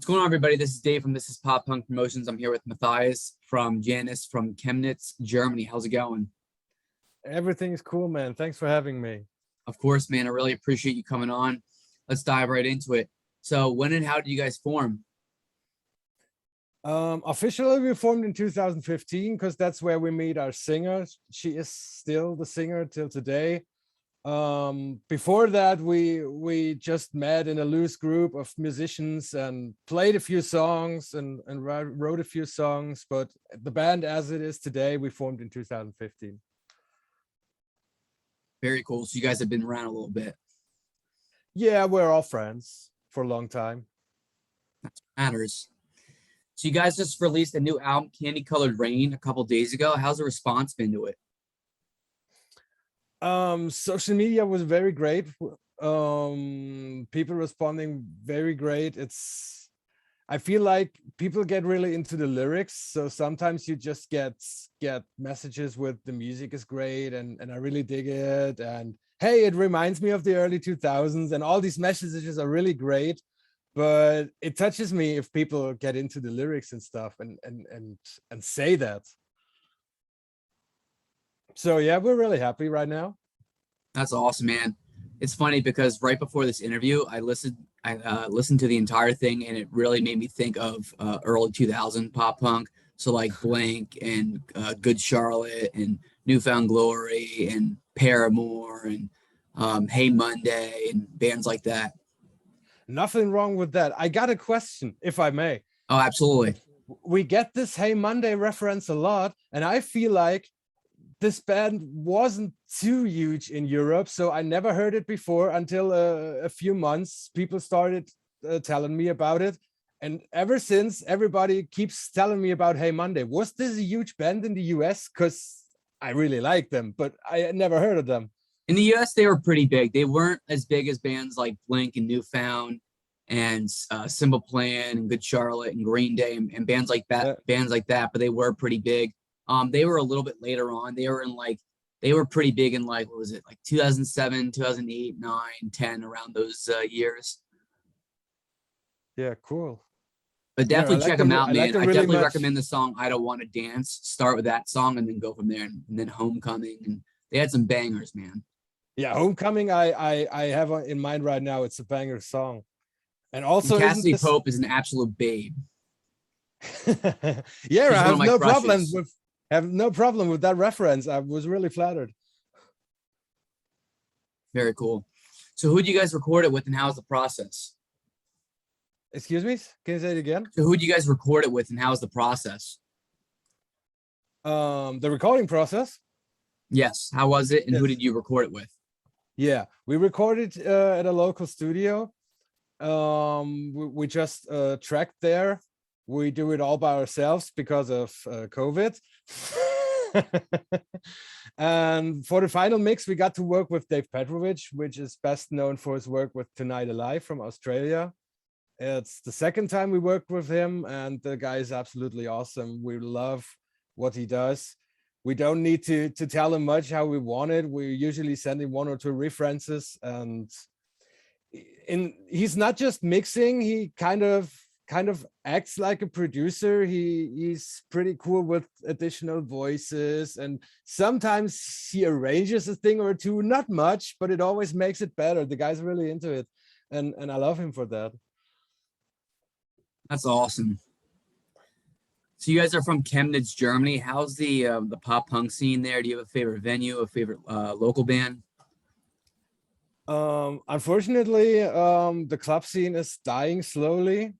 What's going on, everybody? This is Dave from This is Pop Punk Promotions. I'm here with Matthias from Janiz from Chemnitz, Germany. How's it going? Everything's cool, man. Thanks for having me. Of course, man. I really appreciate you coming on. Let's dive right into it. So, when and how did you guys form? Officially, we formed in 2015 because that's where we meet our singer. She is still the singer till today. Before that, we just met in a loose group of musicians and played a few songs and wrote a few songs. But the band as it is today, we formed in 2015. Very cool. So, you guys have been around a little bit. Yeah, we're all friends for a long time. That matters. So, you guys just released a new album, Candy Colored Rain, a couple days ago. How's the response been to it? Social media was very great. People responding very great. I feel like people get really into the lyrics, so sometimes you just get messages with the music is great and I really dig it, and hey, it reminds me of the early 2000s, and all these messages are really great. But it touches me if people get into the lyrics and stuff and say that. So yeah, we're really happy right now. That's awesome, man. It's funny because right before this interview, I listened to the entire thing, and it really made me think of early 2000 pop punk. So like Blink and Good Charlotte and Newfound Glory and Paramore and Hey Monday and bands like that. Nothing wrong with that. I got a question, if I may. Oh, absolutely. We get this Hey Monday reference a lot, and I feel like this band wasn't too huge in Europe, so I never heard it before until a few months. People started telling me about it, and ever since, everybody keeps telling me about Hey Monday. Was this a huge band in the US? Because I really like them, but I never heard of them. In the US, they were pretty big. They weren't as big as bands like Blink and Newfound and Simple Plan and Good Charlotte and Green Day and bands like that. Bands like that, but they were pretty big. They were a little bit later on. They were pretty big in what was it, like 2007, 2008, 9, 10, around those years. Yeah, cool. But definitely check them out, man. I definitely recommend the song I Don't Want to Dance. Start with that song and then go from there. And then Homecoming. And they had some bangers, man. Yeah, Homecoming I have in mind right now. It's a banger song. And also Cassie Pope is an absolute babe. Yeah, I have no problems with that reference. I was really flattered. Very cool. So who do you guys record it with, and how's the process? Excuse me? Can you say it again? So who do you guys record it with, and how's the process? The recording process? Yes. How was it, and who did you record it with? Yeah, we recorded at a local studio. We just tracked there. We do it all by ourselves because of COVID. And for the final mix, we got to work with Dave Petrovich, which is best known for his work with Tonight Alive from Australia. It's the second time we worked with him, and the guy is absolutely awesome. We love what he does. We don't need to tell him much how we want it. We usually send him one or two references, and he's not just mixing, he kind of acts like a producer. He's pretty cool with additional voices, and sometimes he arranges a thing or two, not much, but it always makes it better. The guy's really into it, and I love him for that. That's awesome. So you guys are from Chemnitz, Germany. How's the pop punk scene there? Do you have a favorite venue, a favorite local band? Unfortunately, the club scene is dying slowly.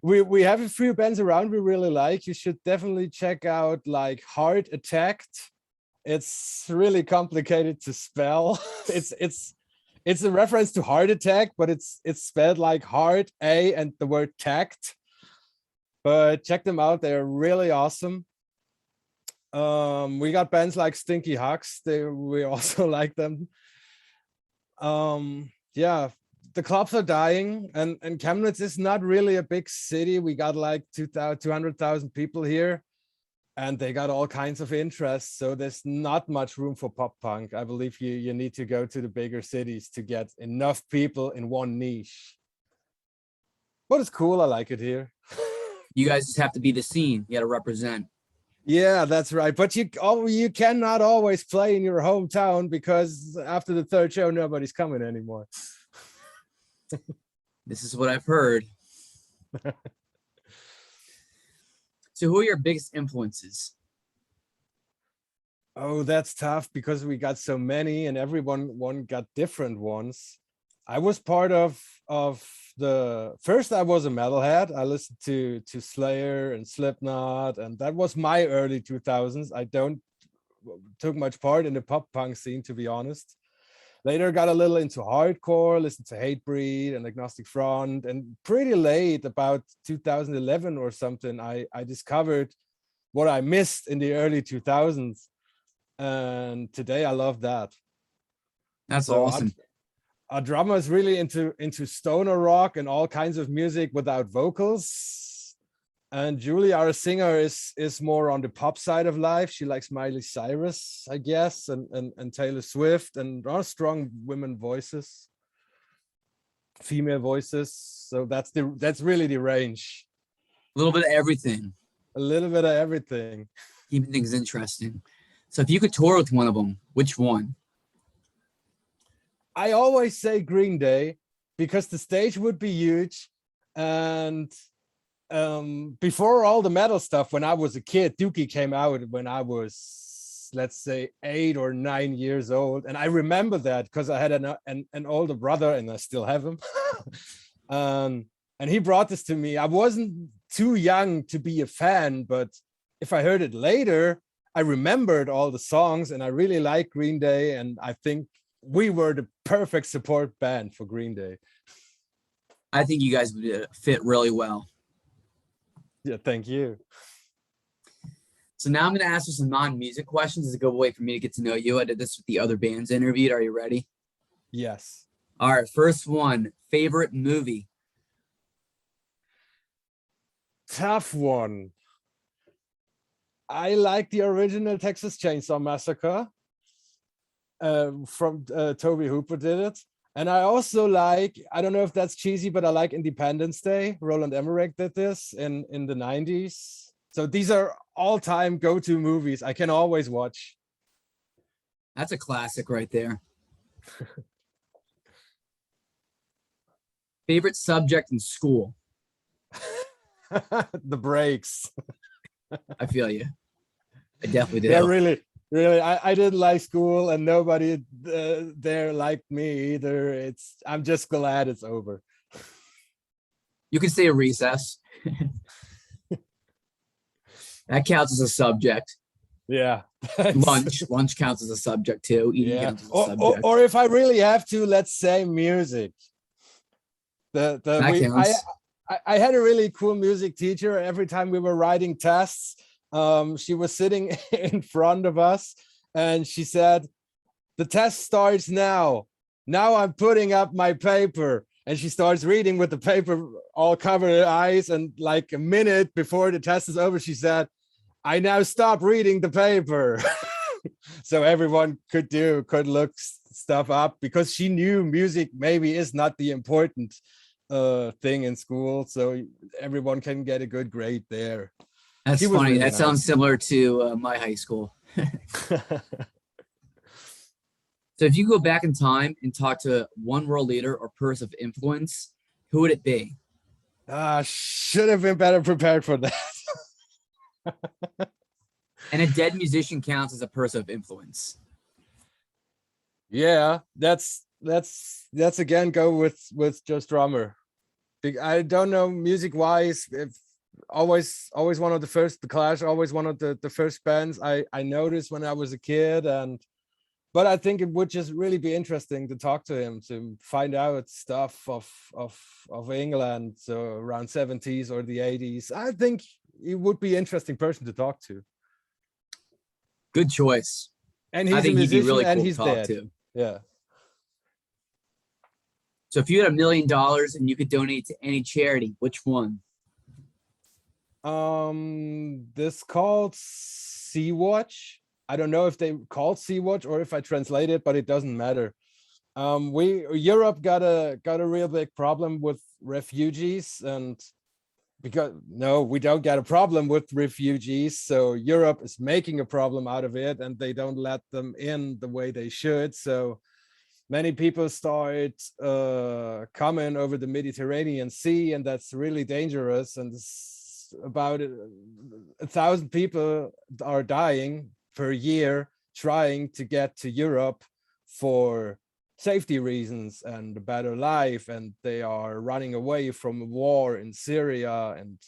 We have a few bands around we really like. You should definitely check out like Heart Attacked. It's really complicated to spell. It's a reference to heart attack, but it's spelled like heart A and the word tact. But check them out, they're really awesome. We got bands like Stinky Hawks, we also like them. Yeah, the clubs are dying, and Chemnitz is not really a big city. We got like 200,000 people here. and they got all kinds of interests. So there's not much room for pop punk. I believe you need to go to the bigger cities to get enough people in one niche. But it's cool. I like it here. You guys just have to be the scene. You got to represent. Yeah, that's right. But you cannot always play in your hometown, because after the third show, nobody's coming anymore. This is what I've heard. So who are your biggest influences? Oh, that's tough, because we got so many and one got different ones. I was part of the first. I was a metalhead. I listened to Slayer and Slipknot, and that was my early 2000s. I don't took much part in the pop punk scene, to be honest. Later got a little into hardcore, listened to Hatebreed and Agnostic Front, and pretty late, about 2011 or something, I discovered what I missed in the early 2000s, and today I love that. That's awesome. Our drummer is really into stoner rock and all kinds of music without vocals. And Julie, our singer, is more on the pop side of life. She likes Miley Cyrus, I guess, and Taylor Swift, and our strong women voices, female voices. So that's really the range. A little bit of everything. A little bit of everything. Keeping things interesting. So if you could tour with one of them, which one? I always say Green Day, because the stage would be huge. And before all the metal stuff, when I was a kid, Dookie came out when I was, let's say, 8 or 9 years old. And I remember that because I had an older brother, and I still have him. And he brought this to me. I wasn't too young to be a fan, but if I heard it later, I remembered all the songs, and I really like Green Day. And I think we were the perfect support band for Green Day. I think you guys would fit really well. Yeah, thank you. So now I'm going to ask you some non-music questions as a good way for me to get to know you. I did this with the other bands interviewed. Are you ready? Yes. All right. First one, favorite movie? Tough one. I like the original Texas Chainsaw Massacre. From Toby Hooper did it. And I also like, I don't know if that's cheesy, but I like Independence Day. Roland Emmerich did this in the 90s. So these are all-time go-to movies I can always watch. That's a classic right there. Favorite subject in school? The breaks. I feel you. I definitely do. Yeah, really. I didn't like school, and nobody there liked me either. I'm just glad it's over. You can say a recess. That counts as a subject. Yeah. Lunch counts as a subject too. Eating counts as a subject. Or if I really have to, let's say music. I had a really cool music teacher. Every time we were writing tests, she was sitting in front of us, and she said, "The test starts now. Now I'm putting up my paper." And she starts reading with the paper all covered her eyes. And like a minute before the test is over, she said, "I now stop reading the paper." So everyone could look stuff up, because she knew music maybe is not the important thing in school. So everyone can get a good grade there. That's funny. Really that nice. Sounds similar to my high school. So if you go back in time and talk to one world leader or person of influence, who would it be? Should have been better prepared for that. And a dead musician counts as a person of influence. Yeah, that's again go with just drummer. I don't know music wise, if always one of the first, the Clash, always one of the first bands I noticed when I was a kid. But I think it would just really be interesting to talk to him, to find out stuff of England, so around 70s or the 80s. I think he would be an interesting person to talk to. Good choice. And he's a musician, really cool, and he's dead. To. Yeah. So if you had $1 million and you could donate to any charity, which one? This called Sea-Watch. I don't know if they called Sea-Watch or if I translate it, but it doesn't matter. Europe got a real big problem with refugees, and because no, we don't get a problem with refugees, so Europe is making a problem out of it, and they don't let them in the way they should. So many people start coming over the Mediterranean Sea, and that's really dangerous. And about 1,000 people are dying per year trying to get to Europe for safety reasons and a better life, and they are running away from war in Syria. And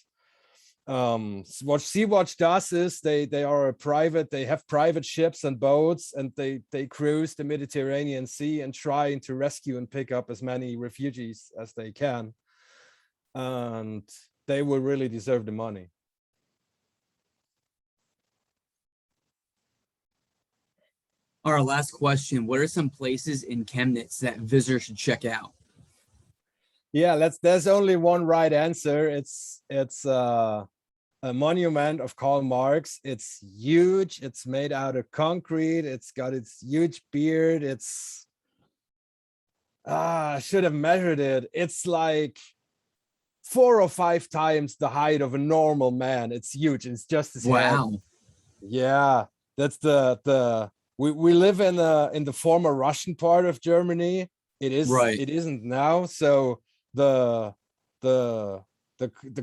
what Sea-Watch does is they have private ships and boats, and they cruise the Mediterranean Sea and trying to rescue and pick up as many refugees as they can, and they will really deserve the money. Our last question: what are some places in Chemnitz that visitors should check out? Yeah, there's only one right answer. It's a monument of Karl Marx. It's huge. It's made out of concrete. It's got its huge beard. I should have measured it. It's like 4 or 5 times the height of a normal man. It's huge. It's just his head. Yeah, that's we live in the former Russian part of Germany. It is right. It isn't now. So the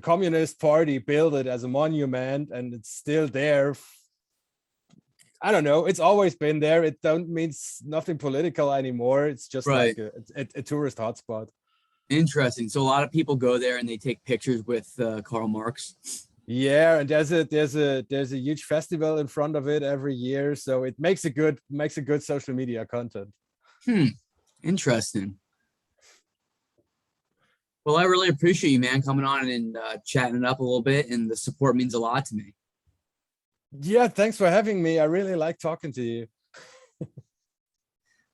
Communist Party built it as a monument, and it's still there. I don't know. It's always been there. It don't means nothing political anymore. It's just like a tourist hotspot. Interesting. So a lot of people go there and they take pictures with Karl Marx. Yeah, and there's a huge festival in front of it every year, so it makes a good social media content. Interesting. Well, I really appreciate you, man, coming on and chatting it up a little bit, and the support means a lot to me. Yeah, thanks for having me. I really like talking to you.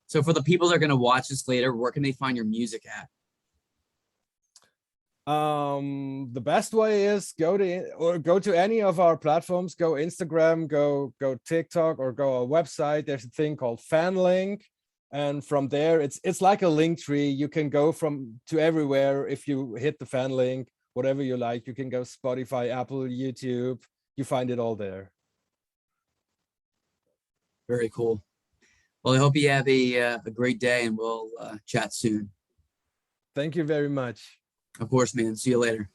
So for the people that are going to watch this later, where can they find your music at? The best way is go to any of our platforms. Go Instagram, go TikTok, or go our website. There's a thing called Fan Link, and from there it's like a link tree. You can go to everywhere if you hit the fan link. Whatever you like, you can go Spotify, Apple, YouTube. You find it all there. Very cool. Well, I hope you have a great day, and we'll chat soon. Thank you very much. Of course, man. See you later.